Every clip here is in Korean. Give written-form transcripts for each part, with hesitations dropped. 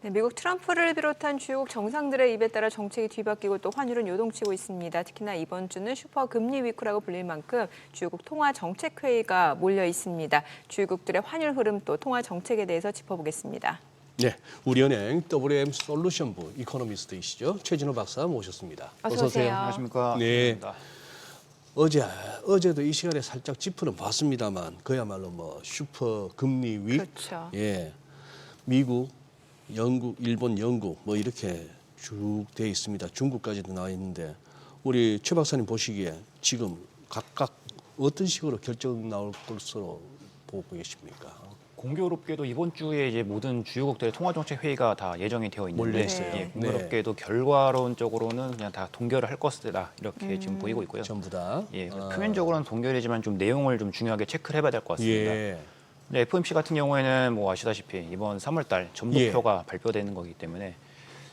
네, 미국 트럼프를 비롯한 주요국 정상들의 입에 따라 정책이 뒤바뀌고 또 환율은 요동치고 있습니다. 특히나 이번 주는 슈퍼 금리 위크라고 불릴 만큼 주요국 통화 정책 회의가 몰려 있습니다. 주요국들의 환율 흐름 또 통화 정책에 대해서 짚어보겠습니다. 네, 우리은행 WM 솔루션부 이코노미스트이시죠. 최진호 박사 모셨습니다. 어서 오세요. 안녕하십니까. 네. 어제도 이 시간에 살짝 짚어는 봤습니다만 그야말로 뭐 슈퍼 금리 위, 그렇죠. 예, 미국, 영국, 일본, 영국 뭐 이렇게 쭉 돼 있습니다. 중국까지도 나와 있는데 우리 최 박사님 보시기에 지금 각각 어떤 식으로 결정 나올 것으로 보고 계십니까? 공교롭게도 이번 주에 이제 모든 주요국들의 통화정책 회의가 다 예정이 되어 있는데 몰려 있어요. 예, 공교롭게도 결과론적으로는 그냥 다 동결을 할 것이다 이렇게 지금 보이고 있고요. 전부 다. 예, 표면적으로는 동결이지만 좀 내용을 좀 중요하게 체크를 해봐야 될 것 같습니다. 예. 근데 FOMC 같은 경우에는 뭐 아시다시피 이번 3월달 전목표가 발표되는 거기 때문에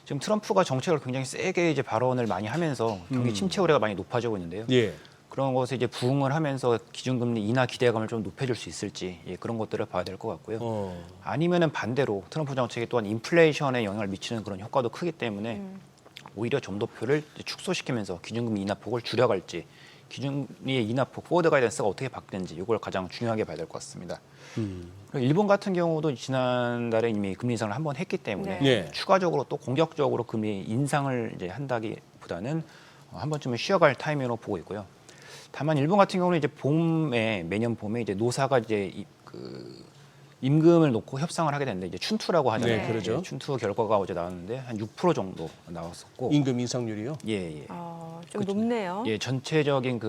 지금 트럼프가 정책을 굉장히 세게 이제 발언을 많이 하면서 경기 침체 우려가 많이 높아지고 있는데요. 예. 그런 것에 이제 부응을 하면서 기준금리 인하 기대감을 좀 높여줄 수 있을지 그런 것들을 봐야 될 것 같고요. 아니면은 반대로 트럼프 정책이 또한 인플레이션에 영향을 미치는 그런 효과도 크기 때문에 오히려 점도표를 축소시키면서 기준금리 인하폭을 줄여갈지 기준금리의 인하폭 포워드 가이던스가 어떻게 바뀌는지 이걸 가장 중요하게 봐야 될 것 같습니다. 그리고 일본 같은 경우도 지난달에 이미 금리 인상을 한번 했기 때문에 네. 추가적으로 또 공격적으로 금리 인상을 이제 한다기보다는 한 번쯤은 쉬어갈 타이밍으로 보고 있고요. 다만 일본 같은 경우는 이제 매년 봄에 이제 노사가 이제 임금을 놓고 협상을 하게 되는데 이제 춘투라고 하잖아요. 네, 그러죠. 춘투 결과가 어제 나왔는데 한 6% 정도 나왔었고. 임금 인상률이요? 예. 좀 높네요. 예, 전체적인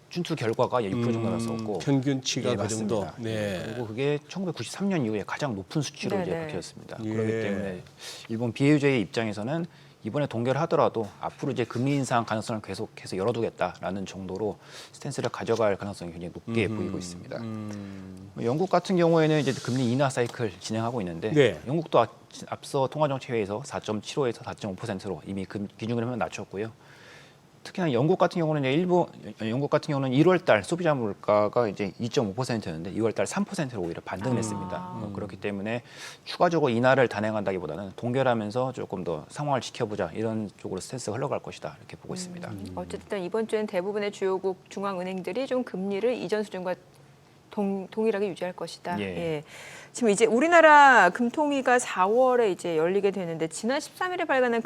춘투 결과가 6% 정도 나왔었고. 평균치가 예, 그 정도. 맞습니다. 네. 그리고 그게 1993년 이후에 가장 높은 수치로 이제 네네. 바뀌었습니다. 예. 그렇기 때문에 일본 BOJ의 입장에서는 이번에 동결하더라도 앞으로 이제 금리 인상 가능성을 계속해서 열어두겠다라는 정도로 스탠스를 가져갈 가능성이 굉장히 높게 보이고 있습니다. 영국 같은 경우에는 이제 금리 인하 사이클 진행하고 있는데 네. 영국도 앞서 통화정책회의에서 4.75에서 4.5%로 이미 기준금리를 낮췄고요. 특히나 영국 같은 경우는 영국 같은 경우는 1월달 소비자 물가가 이제 2.5%였는데 2월달 3%로 오히려 반등했습니다. 그렇기 때문에 추가적으로 인하를 단행한다기보다는 동결하면서 조금 더 상황을 지켜보자 이런 쪽으로 스탠스가 흘러갈 것이다 이렇게 보고 있습니다. 어쨌든 이번 주엔 대부분의 주요국 중앙은행들이 좀 금리를 이전 수준과 동일하게 유지할 것이다. 예. 지금 이제 우리나라 금통위가 4월에 이제 열리게 되는데 지난 13일에 발간한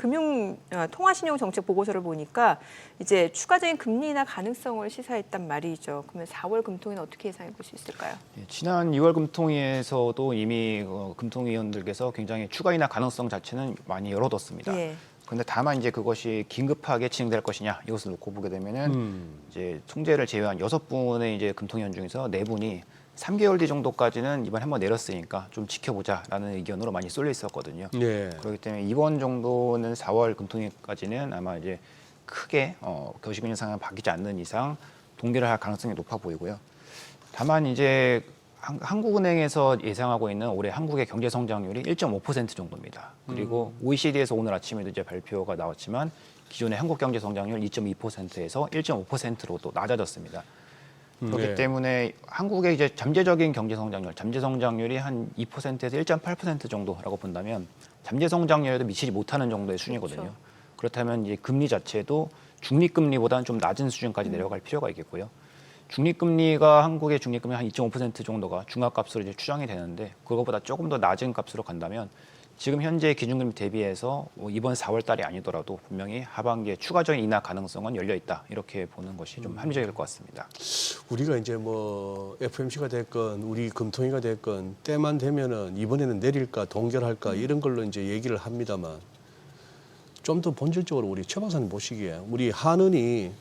통화신용 정책 보고서를 보니까 이제 추가적인 금리 인하 가능성을 시사했단 말이죠. 그러면 4월 금통위는 어떻게 예상해 볼 수 있을까요? 예, 지난 2월 금통위에서도 이미 금통위원들께서 굉장히 추가 인하 가능성 자체는 많이 열어뒀습니다. 예. 그런데 다만 이제 그것이 긴급하게 진행될 것이냐 이것을 놓고 보게 되면은 이제 총재를 제외한 6분의 이제 금통위원 중에서 4분이 3개월 뒤 정도까지는 이번 한번 내렸으니까 좀 지켜보자라는 의견으로 많이 쏠려 있었거든요. 네. 그렇기 때문에 이번 정도는 4월 금통위까지는 아마 이제 크게 거시금 인상이 바뀌지 않는 이상 동결을 할 가능성이 높아 보이고요. 다만 이제 한국은행에서 예상하고 있는 올해 한국의 경제 성장률이 1.5% 정도입니다. 그리고 OECD에서 오늘 아침에도 이제 발표가 나왔지만 기존의 한국 경제 성장률 2.2%에서 1.5%로 또 낮아졌습니다. 그렇기 네. 때문에 한국의 이제 잠재적인 경제 성장률이 한 2%에서 1.8% 정도라고 본다면 잠재 성장률에도 미치지 못하는 정도의 수준이거든요. 그렇죠. 그렇다면 이제 금리 자체도 중립금리보다는 좀 낮은 수준까지 내려갈 필요가 있겠고요. 한국의 중립금리 한 2.5% 정도가 중압값으로 이제 추정이 되는데 그거보다 조금 더 낮은 값으로 간다면 지금 현재 기준금리 대비해서 이번 4월 달이 아니더라도 분명히 하반기에 추가적인 인하 가능성은 열려 있다 이렇게 보는 것이 좀 합리적일 것 같습니다. 우리가 이제 뭐 FOMC가 됐건 우리 금통위가 됐건 때만 되면은 이번에는 내릴까 동결할까 이런 걸로 이제 얘기를 합니다만 좀 더 본질적으로 우리 최 박사님 보시기에 우리 한은이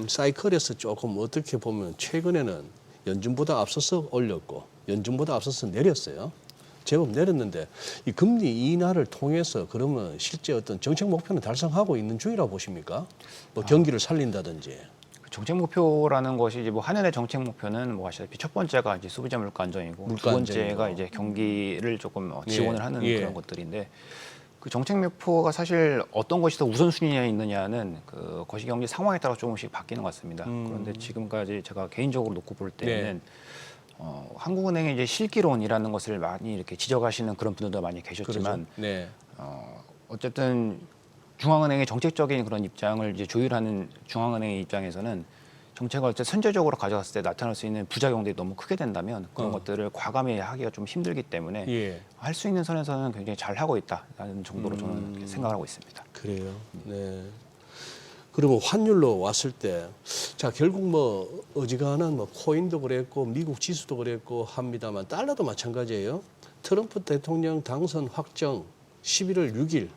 사이클에서 조금 어떻게 보면 최근에는 연준보다 앞서서 올렸고 연준보다 앞서서 내렸어요. 제법 내렸는데 이 금리 인하를 통해서 그러면 실제 어떤 정책 목표는 달성하고 있는 중이라고 보십니까? 뭐 경기를 살린다든지. 정책 목표라는 것이 이제 뭐 한은의 정책 목표는 뭐 아시다시피 첫 번째가 이제 소비자 물가 안정이고 물가 두 번째가 안정이고. 이제 경기를 조금 지원을 예, 하는 예. 그런 것들인데 그 정책 목표가 사실 어떤 것이 더 우선순위에 있느냐는 그 거시경제 상황에 따라 조금씩 바뀌는 것 같습니다. 그런데 지금까지 제가 개인적으로 놓고 볼 때는 한국은행의 이제 실기론이라는 것을 많이 이렇게 지적하시는 그런 분들도 많이 계셨지만 그러죠. 네. 어쨌든 중앙은행의 정책적인 그런 입장을 이제 조율하는 중앙은행의 입장에서는 정책을 어쨌든 선제적으로 가져갔을 때 나타날 수 있는 부작용들이 너무 크게 된다면 그런 것들을 과감히 하기가 좀 힘들기 때문에 예. 할 수 있는 선에서는 굉장히 잘 하고 있다라는 정도로 저는 이렇게 생각을 하고 있습니다. 그래요. 네. 그러면 환율로 왔을 때, 자 결국 뭐 어지간한 뭐 코인도 그랬고 미국 지수도 그랬고 합니다만 달러도 마찬가지예요. 트럼프 대통령 당선 확정 11월 6일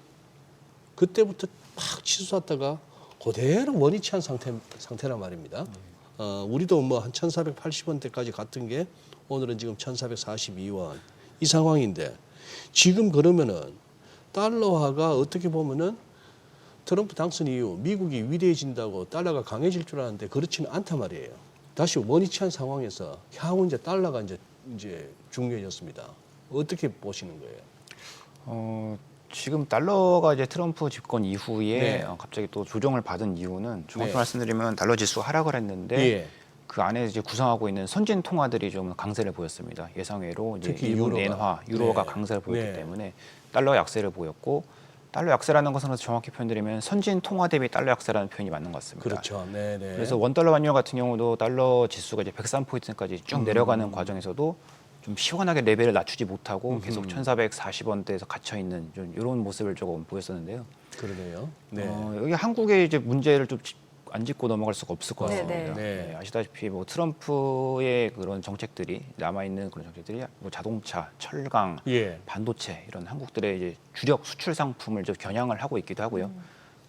그때부터 팍 치솟았다가 그대로 원위치한 상태란 말입니다. 우리도 뭐 한 1,480원대까지 갔던 게 오늘은 지금 1,442원 이 상황인데 지금 그러면은 달러화가 어떻게 보면은 트럼프 당선 이후 미국이 위대해진다고 달러가 강해질 줄 알았는데 그렇지는 않단 말이에요. 다시 원위치한 상황에서 향후 이제 달러가 이제 중요해졌습니다. 어떻게 보시는 거예요? 지금 달러가 이제 트럼프 집권 이후에 네. 갑자기 또 조정을 받은 이유는 정확히 네. 말씀드리면 달러 지수가 하락을 했는데 예. 그 안에 이제 구성하고 있는 선진 통화들이 좀 강세를 보였습니다. 예상외로 이제 특히 일본 유로가. 엔화, 유로가 네. 강세를 보였기 네. 때문에 달러 약세를 보였고 달러 약세라는 것은 정확히 표현드리면 선진 통화 대비 달러 약세라는 표현이 맞는 것 같습니다. 그렇죠. 네네. 그래서 원달러 환율 같은 경우도 달러 지수가 이제 103포인트까지 쭉 내려가는 과정에서도 좀 시원하게 레벨을 낮추지 못하고 계속 1,440원대에서 갇혀 있는 좀 이런 모습을 조금 보였었는데요. 그러네요. 네. 여기 한국의 이제 문제를 좀 안 짚고 넘어갈 수가 없을 것 네, 같습니다. 네. 네, 아시다시피 뭐 트럼프의 그런 정책들이 남아 있는 그런 정책들이 뭐 자동차, 철강, 예. 반도체 이런 한국들의 이제 주력 수출 상품을 좀 겨냥을 하고 있기도 하고요.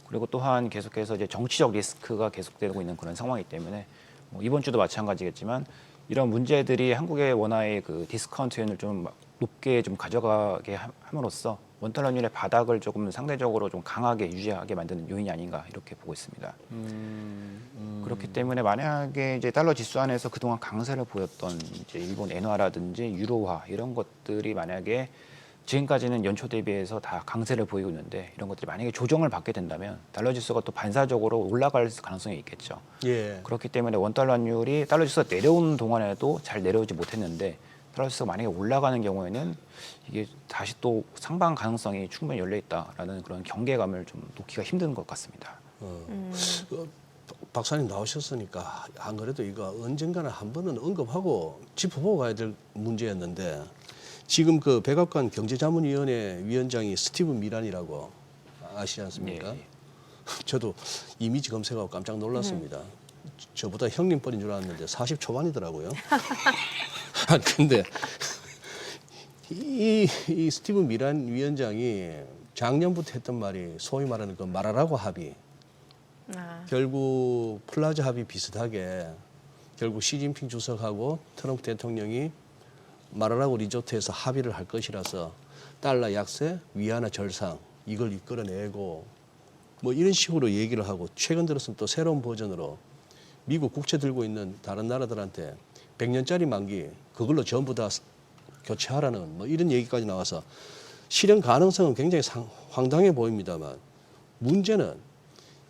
그리고 또한 계속해서 이제 정치적 리스크가 계속되고 있는 그런 상황이기 때문에 뭐 이번 주도 마찬가지겠지만 이런 문제들이 한국의 원화의 그 디스카운트율을 좀 높게 좀 가져가게 함으로써 원달러율의 바닥을 조금 상대적으로 좀 강하게 유지하게 만드는 요인이 아닌가 이렇게 보고 있습니다. 그렇기 때문에 만약에 이제 달러 지수 안에서 그동안 강세를 보였던 이제 일본 엔화라든지 유로화 이런 것들이 만약에 지금까지는 연초 대비해서 다 강세를 보이고 있는데 이런 것들이 만약에 조정을 받게 된다면 달러 지수가 또 반사적으로 올라갈 가능성이 있겠죠. 예. 그렇기 때문에 원달러 환율이 달러 지수가 내려오는 동안에도 잘 내려오지 못했는데 달러 지수가 만약에 올라가는 경우에는 이게 다시 또 상방 가능성이 충분히 열려 있다라는 그런 경계감을 좀 놓기가 힘든 것 같습니다. 박사님 나오셨으니까 안 그래도 이거 언젠가는 한 번은 언급하고 짚어보고 가야 될 문제였는데 지금 그 백악관 경제자문위원회 위원장이 스티브 미란이라고 아시지 않습니까? 예. 저도 이미지 검색하고 깜짝 놀랐습니다. 저보다 형님 뻘인 줄 알았는데 40 초반이더라고요. 근데 이 스티브 미란 위원장이 작년부터 했던 말이 소위 말하는 그 말하라고 합의. 결국 플라자 합의 비슷하게 결국 시진핑 주석하고 트럼프 대통령이 말하라고 리조트에서 합의를 할 것이라서 달러 약세, 위안화 절상 이걸 이끌어내고 뭐 이런 식으로 얘기를 하고 최근 들어서는 또 새로운 버전으로 미국 국채 들고 있는 다른 나라들한테 100년짜리 만기 그걸로 전부 다 교체하라는 뭐 이런 얘기까지 나와서 실현 가능성은 굉장히 황당해 보입니다만 문제는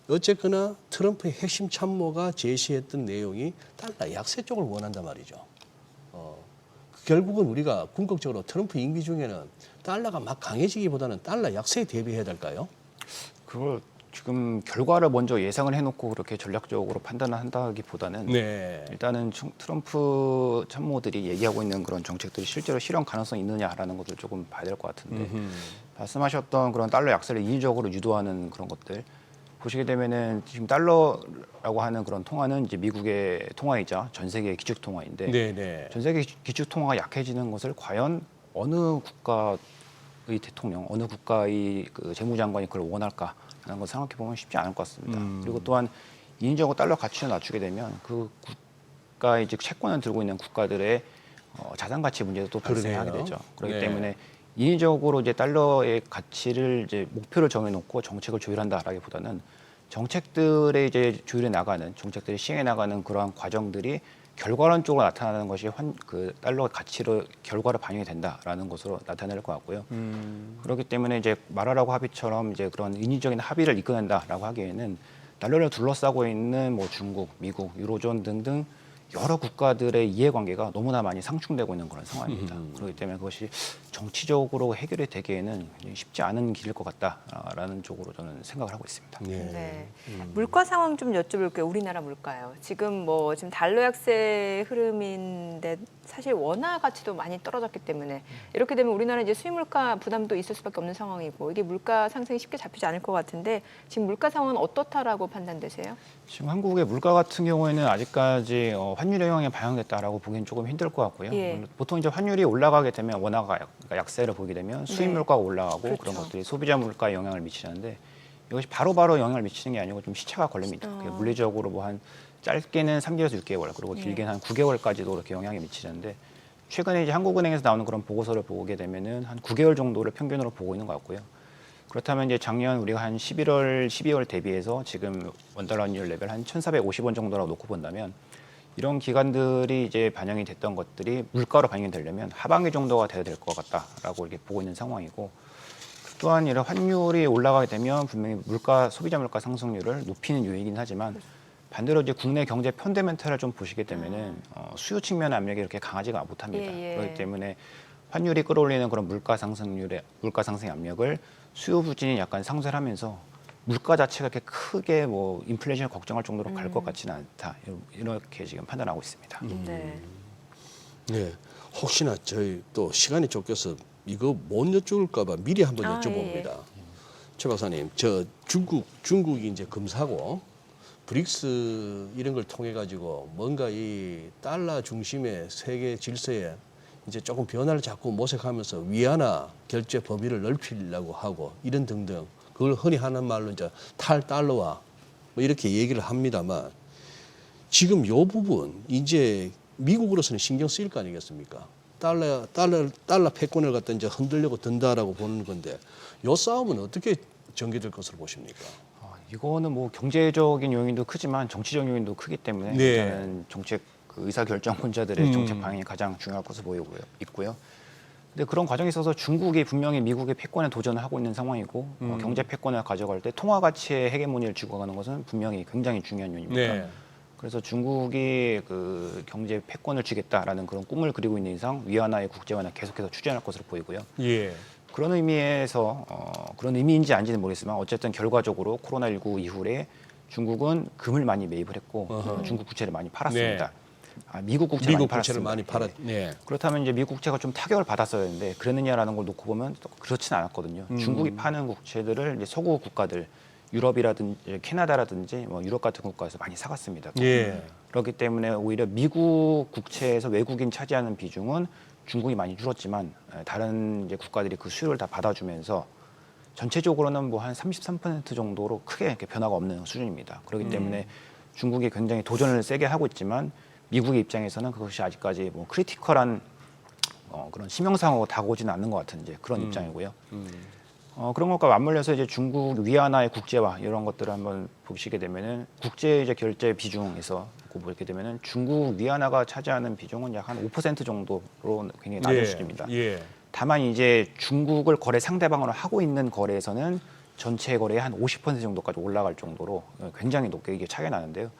어쨌거나 트럼프의 핵심 참모가 제시했던 내용이 달러 약세 쪽을 원한단 말이죠. 결국은 우리가 궁극적으로 트럼프 임기 중에는 달러가 막 강해지기보다는 달러 약세에 대비해야 될까요? 그걸 지금 결과를 먼저 예상을 해놓고 그렇게 전략적으로 판단을 한다기보다는 네. 일단은 트럼프 참모들이 얘기하고 있는 그런 정책들이 실제로 실현 가능성이 있느냐라는 것을 조금 봐야 될 것 같은데 말씀하셨던 그런 달러 약세를 인위적으로 유도하는 그런 것들 보시게 되면은 지금 달러라고 하는 그런 통화는 이제 미국의 통화이자 전 세계의 기축 통화인데 네네. 전 세계 기축 통화가 약해지는 것을 과연 어느 국가의 대통령, 어느 국가의 그 재무장관이 그걸 원할까라는 걸 생각해 보면 쉽지 않을 것 같습니다. 그리고 또한 인위적으로 달러 가치를 낮추게 되면 그 국가의 즉 채권을 들고 있는 국가들의 자산 가치 문제도 또 발생하게 그러네요. 되죠. 그렇기 네. 때문에 인위적으로 이제 달러의 가치를 이제 목표를 정해놓고 정책을 조율한다라기보다는 정책들의 이제 조율해 나가는 정책들이 시행해 나가는 그러한 과정들이 결과론적으로 나타나는 것이 그 달러 가치로 결과로 반영이 된다라는 것으로 나타낼 것 같고요. 그렇기 때문에 이제 말하라고 합의처럼 이제 그런 인위적인 합의를 이끌어낸다라고 하기에는 달러를 둘러싸고 있는 뭐 중국, 미국, 유로존 등등 여러 국가들의 이해관계가 너무나 많이 상충되고 있는 그런 상황입니다. 그렇기 때문에 그것이 정치적으로 해결이 되기에는 쉽지 않은 길일 것 같다라는 쪽으로 저는 생각을 하고 있습니다. 네. 물가 상황 좀 여쭤볼게요. 우리나라 물가요. 지금 지금 달러 약세 흐름인데 사실 원화 가치도 많이 떨어졌기 때문에 이렇게 되면 우리나라 이제 수입 물가 부담도 있을 수밖에 없는 상황이고 이게 물가 상승이 쉽게 잡히지 않을 것 같은데 지금 물가 상황은 어떻다라고 판단되세요? 지금 한국의 물가 같은 경우에는 아직까지 환율 영향이 반영됐다라고 보기엔 조금 힘들 것 같고요. 예. 보통 이제 환율이 올라가게 되면 원화가 약세를 보게 되면 수입 네. 물가가 올라가고 그렇죠. 그런 것들이 소비자 물가에 영향을 미치는데 이것이 바로바로 영향을 미치는 게 아니고 좀 시차가 걸립니다. 그게 물리적으로 뭐 한 짧게는 3개월에서 6개월 그리고 길게는 한 9개월까지도 그렇게 영향이 미치는데 최근에 이제 한국은행에서 나오는 그런 보고서를 보게 되면은 한 9개월 정도를 평균으로 보고 있는 것 같고요. 그렇다면 이제 작년 우리가 한 11월, 12월 대비해서 지금 원달러 환율 레벨 한 1,450원 정도라고 놓고 본다면 이런 기간들이 이제 반영이 됐던 것들이 물가로 반영이 되려면 하반기 정도가 돼야 될 것 같다라고 이렇게 보고 있는 상황이고 또한 이런 환율이 올라가게 되면 분명히 소비자 물가 상승률을 높이는 요인이긴 하지만 반대로 이제 국내 경제 펀더멘털을 좀 보시게 되면은 수요 측면의 압력이 이렇게 강하지가 못합니다. 예. 그렇기 때문에 환율이 끌어올리는 그런 물가 상승 압력을 수요 부진이 약간 상쇄를 하면서 물가 자체가 이렇게 크게 뭐 인플레이션을 걱정할 정도로 갈 것 같지는 않다. 이렇게 지금 판단하고 있습니다. 네. 네. 혹시나 저희 또 시간이 쫓겨서 이거 못 여쭤볼까 봐 미리 한번 여쭤봅니다. 최 박사님, 저 중국이 이제 금사고 브릭스 이런 걸 통해 가지고 뭔가 이 달러 중심의 세계 질서에 이제 조금 변화를 자꾸 모색하면서 위안화 결제 범위를 넓히려고 하고 이런 등등 그걸 흔히 하는 말로 이제 탈달러화 뭐 이렇게 얘기를 합니다만 지금 요 부분 이제 미국으로서는 신경 쓰일 거 아니겠습니까? 달러 패권을 갖다 이제 흔들려고 든다라고 보는 건데 요 싸움은 어떻게 전개될 것으로 보십니까? 이거는 뭐 경제적인 요인도 크지만 정치적 요인도 크기 때문에 네. 일단은 정책 의사 결정권자들의 정책 방향이 가장 중요할 것으로 보이고 있고요. 근데 그런 과정에 있어서 중국이 분명히 미국의 패권에 도전을 하고 있는 상황이고 경제 패권을 가져갈 때 통화 가치의 헤게모니를 쥐고 가는 것은 분명히 굉장히 중요한 요인입니다. 네. 그래서 중국이 그 경제 패권을 쥐겠다라는 그런 꿈을 그리고 있는 이상 위안화의 국제화는 계속해서 추진할 것으로 보이고요. 예. 그런 의미에서 그런 의미인지 아닌지는 모르겠지만 어쨌든 결과적으로 코로나19 이후에 중국은 금을 많이 매입을 했고 중국 부채를 많이 팔았습니다. 네. 미국 국채를 많이 부채를 팔았습니다. 많이 팔았. 예. 네. 그렇다면 이제 미국 국채가 좀 타격을 받았어야 했는데 그랬느냐라는 걸 놓고 보면 또 그렇지는 않았거든요. 중국이 파는 국채들을 이제 서구 국가들 유럽이라든지 캐나다라든지 뭐 유럽 같은 국가에서 많이 사갔습니다. 예. 그렇기 때문에 오히려 미국 국채에서 외국인 차지하는 비중은 중국이 많이 줄었지만 다른 이제 국가들이 그 수요를 다 받아주면서 전체적으로는 뭐 한 33% 정도로 크게 이렇게 변화가 없는 수준입니다. 그렇기 때문에 중국이 굉장히 도전을 세게 하고 있지만 미국의 입장에서는 그것이 아직까지 뭐 크리티컬한 그런 심형상으로 다가오지는 않는 것 같은 이제 그런 입장이고요. 그런 것과 맞물려서 이제 중국 위안화의 국제화 이런 것들을 한번 보시게 되면은 국제 이제 결제 비중에서 보게 되면은 중국 위안화가 차지하는 비중은 약 한 5% 정도로 굉장히 낮은 수준입니다. 예. 다만 이제 중국을 거래 상대방으로 하고 있는 거래에서는 전체 거래의 한 50% 정도까지 올라갈 정도로 굉장히 높게 이게 차이가 나는데요.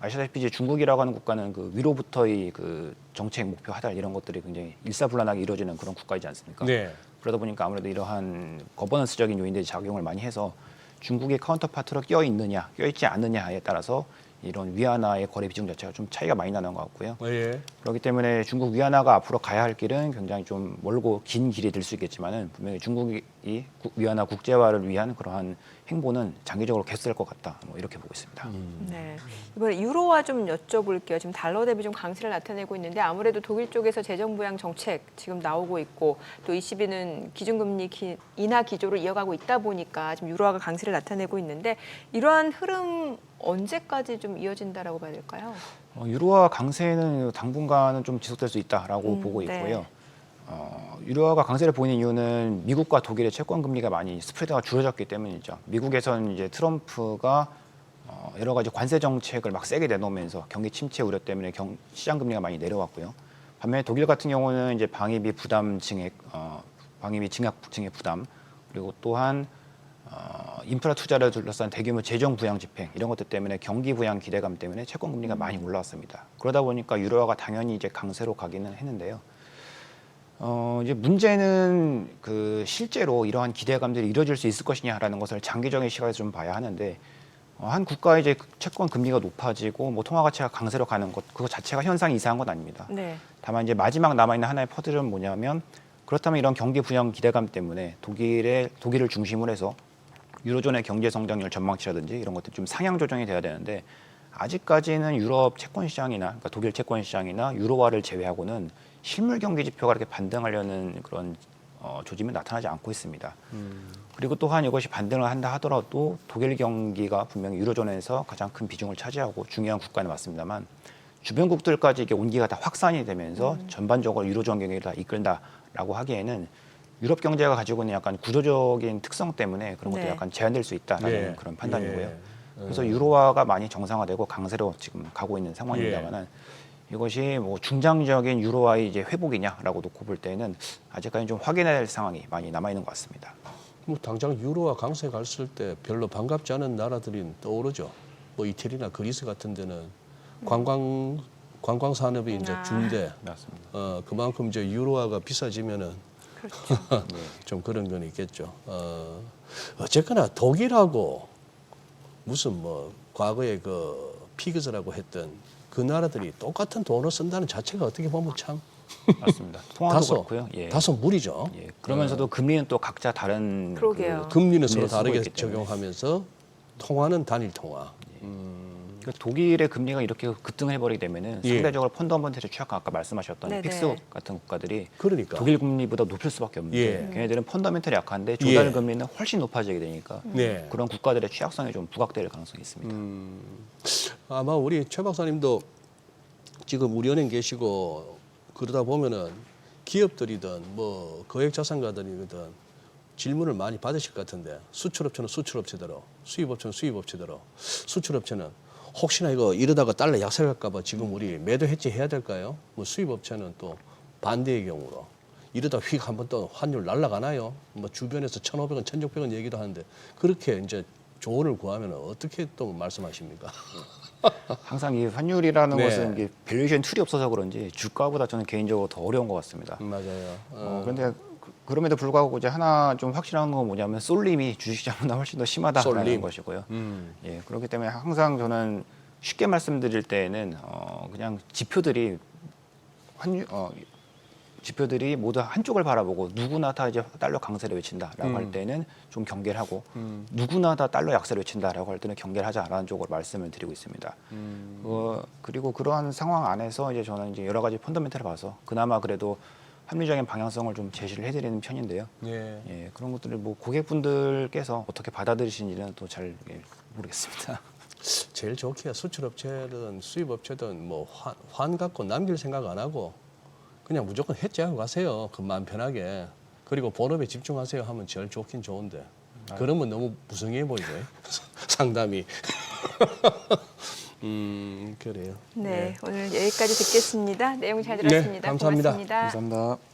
아시다시피 이제 중국이라고 하는 국가는 그 위로부터의 그 정책 목표 하달 이런 것들이 굉장히 일사불란하게 이루어지는 그런 국가이지 않습니까? 네. 그러다 보니까 아무래도 이러한 거버넌스적인 요인들이 작용을 많이 해서 중국의 카운터파트로 껴 있느냐, 껴 있지 않느냐에 따라서 이런 위안화의 거래 비중 자체가 좀 차이가 많이 나는 것 같고요. 예. 그렇기 때문에 중국 위안화가 앞으로 가야 할 길은 굉장히 좀 멀고 긴 길이 될 수 있겠지만은 분명히 중국이 위안화 국제화를 위한 그러한 행보는 장기적으로 계속될 것 같다. 뭐 이렇게 보고 있습니다. 네. 이번에 유로화 좀 여쭤볼게요. 지금 달러 대비 좀 강세를 나타내고 있는데 아무래도 독일 쪽에서 재정 부양 정책 지금 나오고 있고 또 ECB는 기준금리 인하 기조를 이어가고 있다 보니까 지금 유로화가 강세를 나타내고 있는데 이러한 흐름 언제까지 좀 이어진다라고 봐야 될까요? 유로화 강세는 당분간은 좀 지속될 수 있다라고 보고 있고요. 네. 유로화가 강세를 보이는 이유는 미국과 독일의 채권 금리가 많이 스프레드가 줄어졌기 때문이죠. 미국에서는 이제 트럼프가 여러 가지 관세 정책을 막 세게 내놓으면서 경기 침체 우려 때문에 시장 금리가 많이 내려왔고요. 반면에 독일 같은 경우는 이제 방위비 부담 증액, 방위비 증액 부담 그리고 또한 인프라 투자를 둘러싼 대규모 재정 부양 집행 이런 것들 때문에 경기 부양 기대감 때문에 채권 금리가 많이 올라왔습니다. 그러다 보니까 유로화가 당연히 이제 강세로 가기는 했는데요. 이제 문제는 그 실제로 이러한 기대감들이 이루어질 수 있을 것이냐라는 것을 장기적인 시각에서 좀 봐야 하는데 한 국가의 이제 채권 금리가 높아지고 뭐 통화 가치가 강세로 가는 것 그거 자체가 현상이 이상한 건 아닙니다. 네. 다만 이제 마지막 남아 있는 하나의 퍼즐은 뭐냐면 그렇다면 이런 경기 부양 기대감 때문에 독일을 중심으로 해서 유로존의 경제 성장률 전망치라든지 이런 것들 좀 상향 조정이 돼야 되는데 아직까지는 유럽 채권 시장이나 그러니까 독일 채권 시장이나 유로화를 제외하고는 실물 경기 지표가 이렇게 반등하려는 그런 조짐이 나타나지 않고 있습니다. 그리고 또한 이것이 반등을 한다 하더라도 독일 경기가 분명히 유로존에서 가장 큰 비중을 차지하고 중요한 국가는 맞습니다만 주변국들까지 이게 온기가 다 확산이 되면서 전반적으로 유로존 경기를 다 이끈다라고 하기에는 유럽 경제가 가지고 있는 약간 구조적인 특성 때문에 그런 것도 네. 약간 제한될 수 있다라는 예. 그런 판단이고요. 예. 그래서 유로화가 많이 정상화되고 강세로 지금 가고 있는 상황입니다만은 이것이 뭐 중장기적인 유로화의 이제 회복이냐라고 놓고 볼 때는 아직까지 좀 확인해야 될 상황이 많이 남아 있는 것 같습니다. 뭐 당장 유로화 강세 갔을 때 별로 반갑지 않은 나라들이 떠오르죠. 뭐 이태리나 그리스 같은 데는 관광 산업이 이제 준대. 맞습니다. 그만큼 이제 유로화가 비싸지면은 그렇죠. 좀 그런 건 있겠죠. 어쨌거나 독일하고 무슨 뭐 과거에 그 피그스라고 했던 그 나라들이 똑같은 돈을 쓴다는 자체가 어떻게 보면 참 맞습니다. 통화도 그렇고요. 예. 다소 무리죠. 예. 그러면서도 금리는 또 각자 다른 그러게요. 금리는 서로 금리를 쓰고 다르게 있기 때문에. 적용하면서 통화는 단일 통화. 그러니까 독일의 금리가 이렇게 급등을 해버리게 되면은 예. 상대적으로 펀더먼털의 취약한 아까 말씀하셨던 네네. 픽스 같은 국가들이 그러니까. 독일 금리보다 높을 수밖에 없는데 예. 걔네들은 펀더멘털이 약한데 조달 예. 금리는 훨씬 높아지게 되니까 네. 그런 국가들의 취약성이 좀 부각될 가능성이 있습니다. 아마 우리 최 박사님도 지금 우리 은행 계시고 그러다 보면은 기업들이든 뭐 거액자산가들이든 질문을 많이 받으실 것 같은데 수출업체는 수출업체대로 수입업체는 수입업체대로 수출업체는 혹시나 이거 이러다가 달러 약세갈까 봐 지금 우리 매도 해지해야 될까요? 뭐 수입업체는 또 반대의 경우로 이러다 휙 한번 또 환율 날아가나요? 뭐 주변에서 1,500원, 1,600원 얘기도 하는데 그렇게 이제 조언을 구하면 어떻게 또 말씀하십니까? 항상 이 환율이라는 네. 것은 이게 밸류에이션 툴이 없어서 그런지 주가보다 저는 개인적으로 더 어려운 것 같습니다. 맞아요. 그런데 그럼에도 불구하고 이제 하나 좀 확실한 건 뭐냐면 쏠림이 주식시장보다 훨씬 더 심하다라는 쏠림. 것이고요. 예, 그렇기 때문에 항상 저는 쉽게 말씀드릴 때에는 그냥 지표들이 지표들이 모두 한쪽을 바라보고 누구나 다 이제 달러 강세를 외친다라고 할 때는 좀 경계를 하고 누구나 다 달러 약세를 외친다라고 할 때는 경계를 하자라는 쪽으로 말씀을 드리고 있습니다. 그리고 그러한 상황 안에서 이제 저는 이제 여러 가지 펀더멘털을 봐서 그나마 그래도 합리적인 방향성을 좀 제시를 해드리는 편인데요. 예. 예, 그런 것들을 뭐 고객분들께서 어떻게 받아들이시는지는 또 잘 모르겠습니다. 제일 좋기야 수출업체든 수입업체든 뭐 환 갖고 남길 생각 안 하고 그냥 무조건 해지하고 가세요. 그 마음 편하게. 그리고 본업에 집중하세요 하면 제일 좋긴 좋은데 그러면 너무 무성의해 보이죠. 상담이. 그래요. 네, 오늘 여기까지 듣겠습니다. 내용 잘 들었습니다. 네, 감사합니다. 고맙습니다. 감사합니다.